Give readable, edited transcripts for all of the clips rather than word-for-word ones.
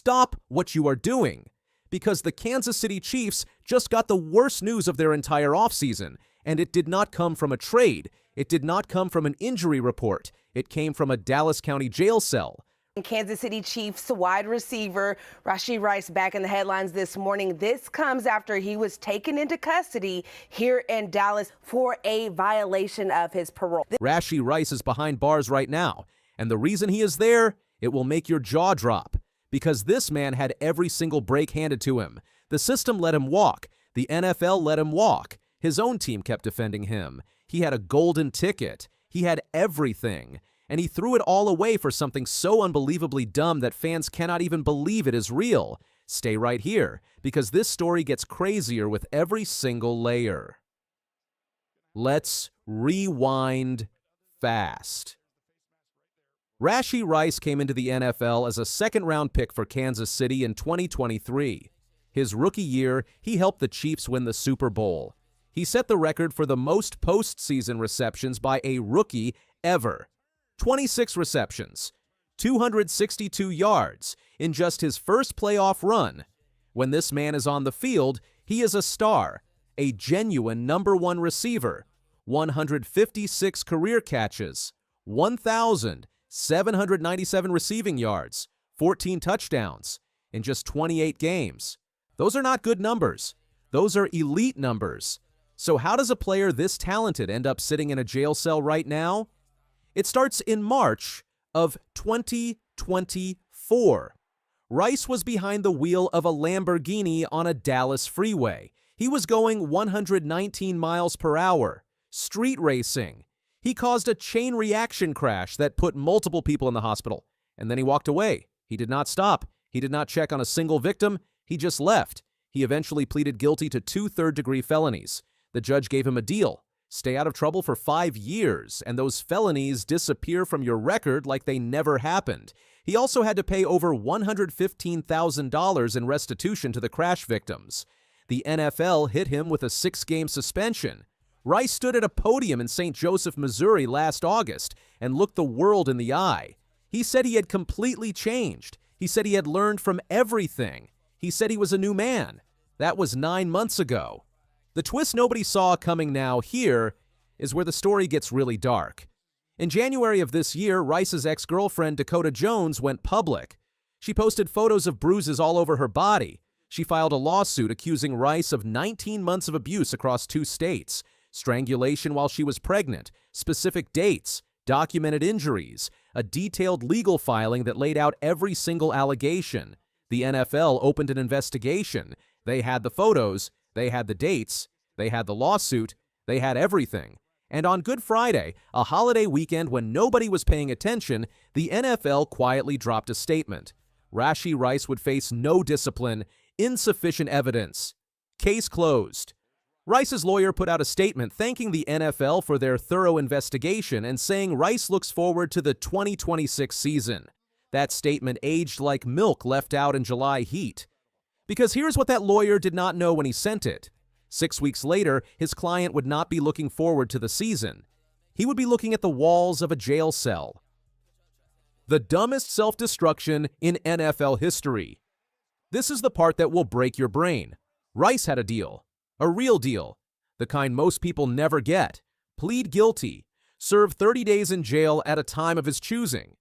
stop what you are doing. Because the Kansas City Chiefs just got the worst news of their entire offseason, and it did not come from a trade. It did not come from an injury report. It came from a Dallas County jail cell. Kansas City Chiefs wide receiver Rashee Rice back in the headlines this morning. This comes after he was taken into custody here in Dallas for a violation of his parole. Rashee Rice is behind bars right now, and the reason he is there, it will make your jaw drop. Because this man had every single break handed to him. The system let him walk. The NFL let him walk. His own team kept defending him. He had a golden ticket. He had everything. And he threw it all away for something so unbelievably dumb that fans cannot even believe it is real. Stay right here, because this story gets crazier with every single layer. Let's rewind fast. Rashee Rice came into the NFL as a second-round pick for Kansas City in 2023. His rookie year, he helped the Chiefs win the Super Bowl. He set the record for the most postseason receptions by a rookie ever. 26 receptions, 262 yards in just his first playoff run. When this man is on the field, he is a star, a genuine #1 receiver, 156 career catches, 1,797 receiving yards, 14 touchdowns in just 28 games. Those are not good numbers. Those are elite numbers. So how does a player this talented end up sitting in a jail cell right now? It starts in March of 2024. Rice was behind the wheel of a Lamborghini on a Dallas freeway. He was going 119 miles per hour, street racing. He caused a chain reaction crash that put multiple people in the hospital, and then he walked away. He did not stop. He did not check on a single victim. He just left. He eventually pleaded guilty to 2 third-degree felonies. The judge gave him a deal. Stay out of trouble for 5 years, and those felonies disappear from your record like they never happened. He also had to pay over $115,000 in restitution to the crash victims. The NFL hit him with a 6-game suspension. Rice stood at a podium in St. Joseph, Missouri last August and looked the world in the eye. He said he had completely changed. He said he had learned from everything. He said he was a new man. That was 9 months ago. The twist nobody saw coming now here is where the story gets really dark. In January of this year, Rice's ex-girlfriend Dakota Jones went public. She posted photos of bruises all over her body. She filed a lawsuit accusing Rice of 19 months of abuse across 2 states, strangulation while she was pregnant, specific dates, documented injuries, a detailed legal filing that laid out every single allegation. The NFL opened an investigation. They had the photos. They had the dates, they had the lawsuit, they had everything. And on Good Friday, a holiday weekend when nobody was paying attention, the NFL quietly dropped a statement. Rashee Rice would face no discipline, insufficient evidence. Case closed. Rice's lawyer put out a statement thanking the NFL for their thorough investigation and saying Rice looks forward to the 2026 season. That statement aged like milk left out in July heat. Because here's what that lawyer did not know when he sent it. 6 weeks later, his client would not be looking forward to the season. He would be looking at the walls of a jail cell. The dumbest self-destruction in NFL history. This is the part that will break your brain. Rice had a deal. A real deal. The kind most people never get. Plead guilty. Serve 30 days in jail at a time of his choosing.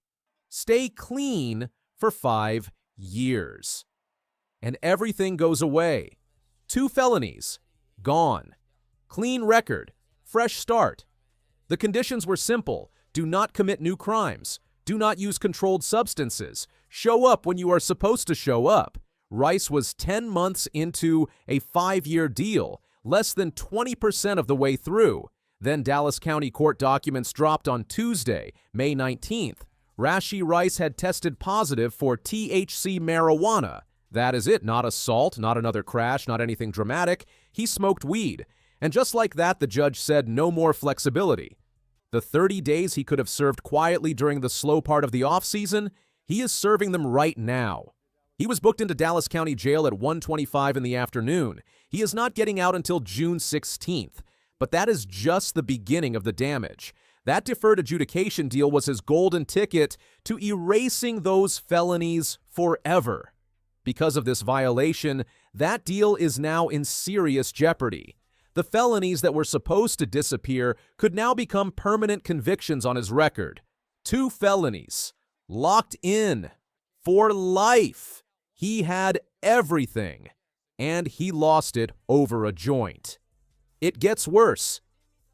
Stay clean for 5 years. And everything goes away. 2 felonies. Gone. Clean record. Fresh start. The conditions were simple. Do not commit new crimes. Do not use controlled substances. Show up when you are supposed to show up. Rice was 10 months into a 5-year deal, less than 20% of the way through. Then Dallas County court documents dropped on Tuesday, May 19th. Rashee Rice had tested positive for THC marijuana. That is it, not assault, not another crash, not anything dramatic. He smoked weed. And just like that, the judge said no more flexibility. The 30 days he could have served quietly during the slow part of the offseason, he is serving them right now. He was booked into Dallas County Jail at 1:25 in the afternoon. He is not getting out until June 16th. But that is just the beginning of the damage. That deferred adjudication deal was his golden ticket to erasing those felonies forever. Because of this violation, that deal is now in serious jeopardy. The felonies that were supposed to disappear could now become permanent convictions on his record. 2 felonies. Locked in. For life. He had everything. And he lost it over a joint. It gets worse.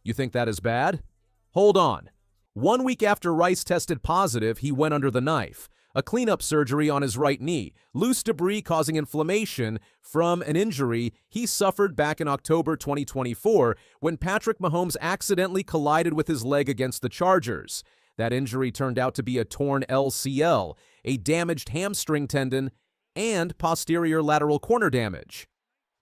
You think that is bad? Hold on. 1 week after Rice tested positive, he went under the knife. A cleanup surgery on his right knee, loose debris causing inflammation from an injury he suffered back in October 2024 when Patrick Mahomes accidentally collided with his leg against the Chargers. That injury turned out to be a torn LCL, a damaged hamstring tendon, and posterior lateral corner damage.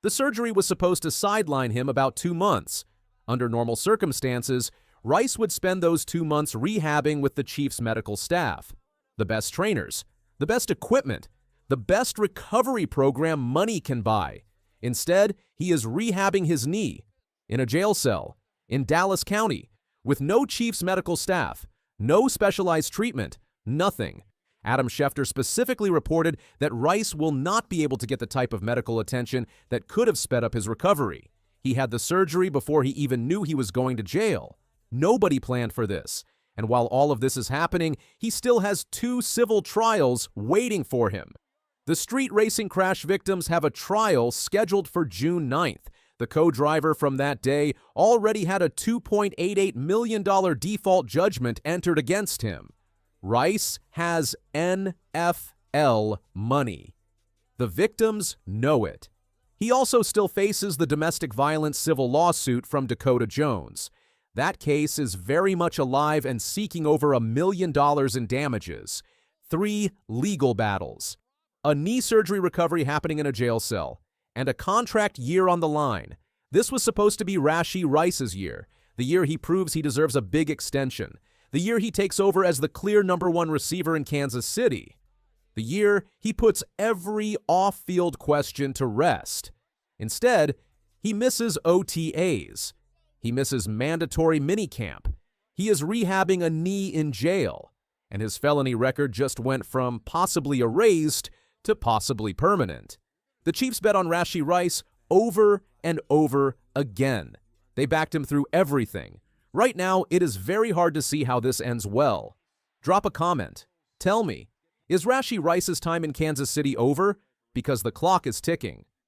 The surgery was supposed to sideline him about 2 months. Under normal circumstances, Rice would spend those 2 months rehabbing with the Chiefs' medical staff. The best trainers, the best equipment, the best recovery program money can buy. Instead, he is rehabbing his knee in a jail cell in Dallas County with no Chiefs medical staff, no specialized treatment, nothing. Adam Schefter specifically reported that Rice will not be able to get the type of medical attention that could have sped up his recovery. He had the surgery before he even knew he was going to jail. Nobody planned for this. And while all of this is happening, he still has 2 civil trials waiting for him. The street racing crash victims have a trial scheduled for June 9th. The co-driver from that day already had a $2.88 million default judgment entered against him. Rice has NFL money. The victims know it. He also still faces the domestic violence civil lawsuit from Dakota Jones. That case is very much alive and seeking over $1 million in damages. 3 legal battles. A knee surgery recovery happening in a jail cell. And a contract year on the line. This was supposed to be Rashee Rice's year. The year he proves he deserves a big extension. The year he takes over as the clear #1 receiver in Kansas City. The year he puts every off-field question to rest. Instead, he misses OTAs. He misses mandatory minicamp. He is rehabbing a knee in jail. And his felony record just went from possibly erased to possibly permanent. The Chiefs bet on Rashee Rice over and over again. They backed him through everything. Right now, it is very hard to see how this ends well. Drop a comment. Tell me, is Rashee Rice's time in Kansas City over? Because the clock is ticking.